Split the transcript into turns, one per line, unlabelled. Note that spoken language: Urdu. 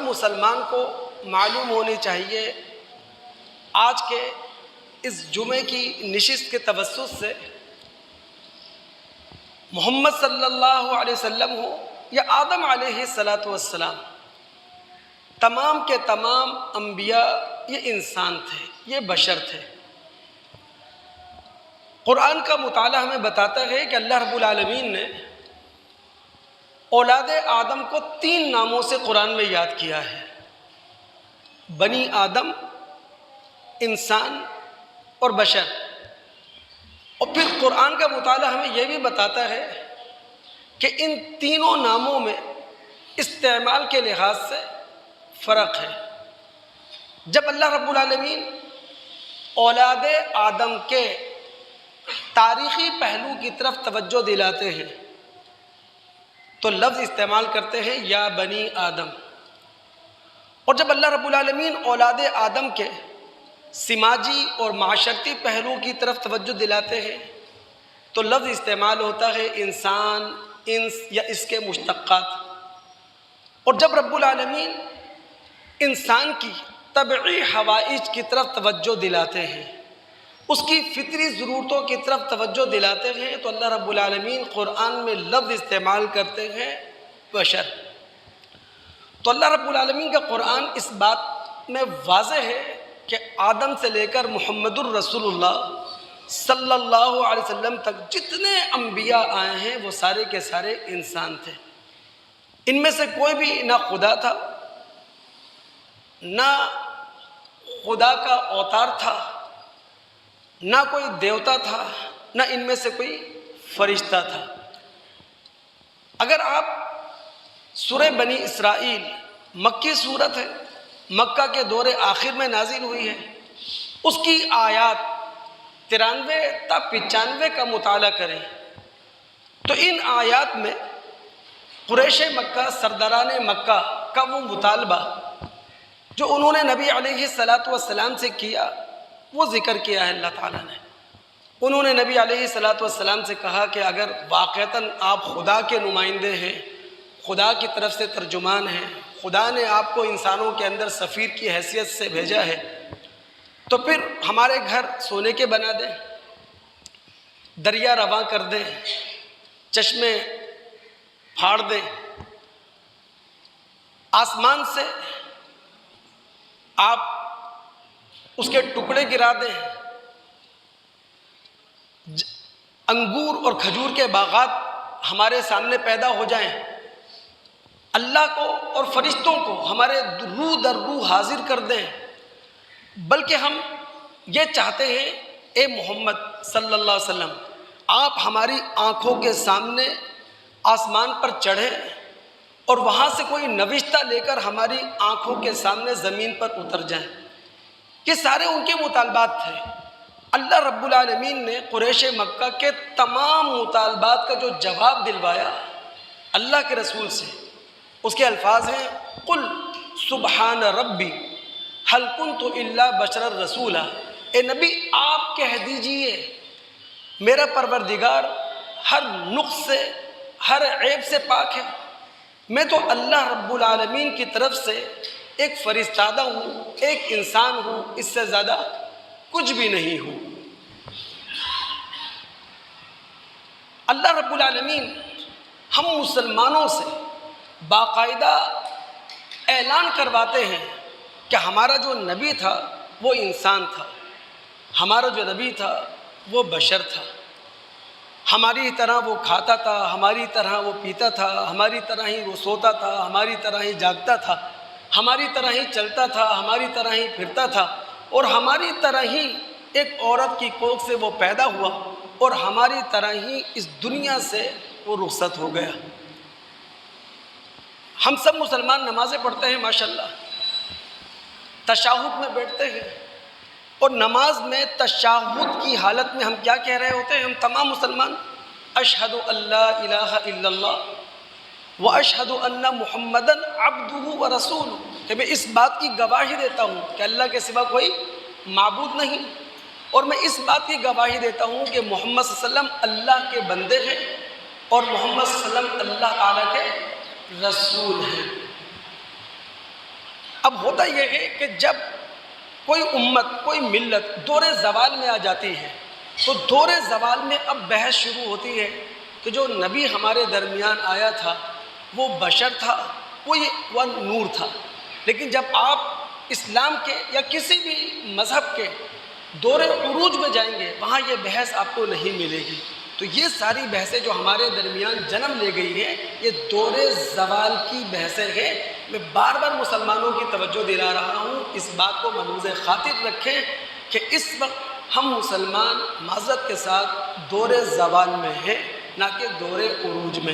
مسلمان کو معلوم ہونی چاہیے آج کے اس جمعے کی نشست کے توسط سے محمد صلی اللہ علیہ وسلم ہو یا آدم علیہ السلام، تمام کے تمام انبیاء یہ انسان تھے، یہ بشر تھے۔ قرآن کا مطالعہ ہمیں بتاتا ہے کہ اللہ رب العالمین نے اولاد آدم کو 3 ناموں سے قرآن میں یاد کیا ہے: بنی آدم، انسان اور بشر۔ اور پھر قرآن کا مطالعہ ہمیں یہ بھی بتاتا ہے کہ ان تینوں ناموں میں استعمال کے لحاظ سے فرق ہے۔ جب اللہ رب العالمین اولاد آدم کے تاریخی پہلو کی طرف توجہ دلاتے ہیں تو لفظ استعمال کرتے ہیں یا بنی آدم، اور جب اللہ رب العالمین اولاد آدم کے سماجی اور معاشرتی پہلو کی طرف توجہ دلاتے ہیں تو لفظ استعمال ہوتا ہے انسان، انس یا اس کے مشتقات۔ اور جب رب العالمین انسان کی طبعی حوائج کی طرف توجہ دلاتے ہیں، اس کی فطری ضرورتوں کی طرف توجہ دلاتے ہیں تو اللہ رب العالمین قرآن میں لفظ استعمال کرتے ہیں بشر۔ تو اللہ رب العالمین کا قرآن اس بات میں واضح ہے کہ آدم سے لے کر محمد الرسول اللہ صلی اللہ علیہ وسلم تک جتنے انبیاء آئے ہیں وہ سارے کے سارے انسان تھے۔ ان میں سے کوئی بھی نہ خدا تھا، نہ خدا کا اوتار تھا، نہ کوئی دیوتا تھا، نہ ان میں سے کوئی فرشتہ تھا۔ اگر آپ سورہ بنی اسرائیل مکی صورت ہے، مکہ کے دور آخر میں نازل ہوئی ہے، اس کی آیات 93 تا 95 کا مطالعہ کریں تو ان آیات میں قریش مکہ، سرداران مکہ کا وہ مطالبہ جو انہوں نے نبی علیہ السلام سے کیا وہ ذکر کیا ہے اللہ تعالیٰ نے۔ انہوں نے نبی علیہ السلام سے کہا کہ اگر واقعتاً آپ خدا کے نمائندے ہیں، خدا کی طرف سے ترجمان ہیں، خدا نے آپ کو انسانوں کے اندر سفیر کی حیثیت سے بھیجا ہے تو پھر ہمارے گھر سونے کے بنا دیں، دریا رواں کر دیں، چشمے پھاڑ دیں، آسمان سے آپ اس کے ٹکڑے گرا دیں، انگور اور کھجور کے باغات ہمارے سامنے پیدا ہو جائیں، اللہ کو اور فرشتوں کو ہمارے روح در روح حاضر کر دیں، بلکہ ہم یہ چاہتے ہیں اے محمد صلی اللہ علیہ وسلم آپ ہماری آنکھوں کے سامنے آسمان پر چڑھیں اور وہاں سے کوئی نوشتہ لے کر ہماری آنکھوں کے سامنے زمین پر اتر جائیں۔ یہ سارے ان کے مطالبات تھے۔ اللہ رب العالمین نے قریش مکہ کے تمام مطالبات کا جو جواب دلوایا اللہ کے رسول سے، اس کے الفاظ ہیں قل سبحان ربی هل كنت الا بشرا رسولا، اے نبی آپ کہہ دیجئے میرا پروردگار ہر نقص سے، ہر عیب سے پاک ہے، میں تو اللہ رب العالمین کی طرف سے ایک فرستادہ ہوں، ایک انسان ہوں، اس سے زیادہ کچھ بھی نہیں ہوں۔ اللہ رب العالمین ہم مسلمانوں سے باقاعدہ اعلان کرواتے ہیں کہ ہمارا جو نبی تھا وہ انسان تھا، ہمارا جو نبی تھا وہ بشر تھا، ہماری طرح وہ کھاتا تھا، ہماری طرح وہ پیتا تھا، ہماری طرح ہی وہ سوتا تھا، ہماری طرح ہی جاگتا تھا، ہماری طرح ہی چلتا تھا، ہماری طرح ہی پھرتا تھا، اور ہماری طرح ہی ایک عورت کی کوکھ سے وہ پیدا ہوا اور ہماری طرح ہی اس دنیا سے وہ رخصت ہو گیا۔ ہم سب مسلمان نمازیں پڑھتے ہیں ماشاءاللہ، تشہد میں بیٹھتے ہیں، اور نماز میں تشہد کی حالت میں ہم کیا کہہ رہے ہوتے ہیں؟ ہم تمام مسلمان اشہد ان لا الہ الا اللہ و اشہد ان محمدن عبدہ و رسولہ، کہ میں اس بات کی گواہی دیتا ہوں کہ اللہ کے سوا کوئی معبود نہیں، اور میں اس بات کی گواہی دیتا ہوں کہ محمد صلی اللہ علیہ وسلم اللہ کے بندے ہیں اور محمد صلی اللہ علیہ وسلم اللہ تعالیٰ کے رسول ہیں۔ اب ہوتا یہ ہے کہ جب کوئی امت، کوئی ملت دور زوال میں آ جاتی ہے تو دور زوال میں اب بحث شروع ہوتی ہے کہ جو نبی ہمارے درمیان آیا تھا وہ بشر تھا، وہ نور تھا، لیکن جب آپ اسلام کے یا کسی بھی مذہب کے دور عروج میں جائیں گے وہاں یہ بحث آپ کو نہیں ملے گی۔ تو یہ ساری بحثیں جو ہمارے درمیان جنم لے گئی ہیں یہ دور زوال کی بحثیں ہیں۔ میں بار بار مسلمانوں کی توجہ دلا رہا ہوں، اس بات کو ملحوظ خاطر رکھیں کہ اس وقت ہم مسلمان معذرت کے ساتھ دور زوال میں ہیں، نہ کہ دور عروج میں۔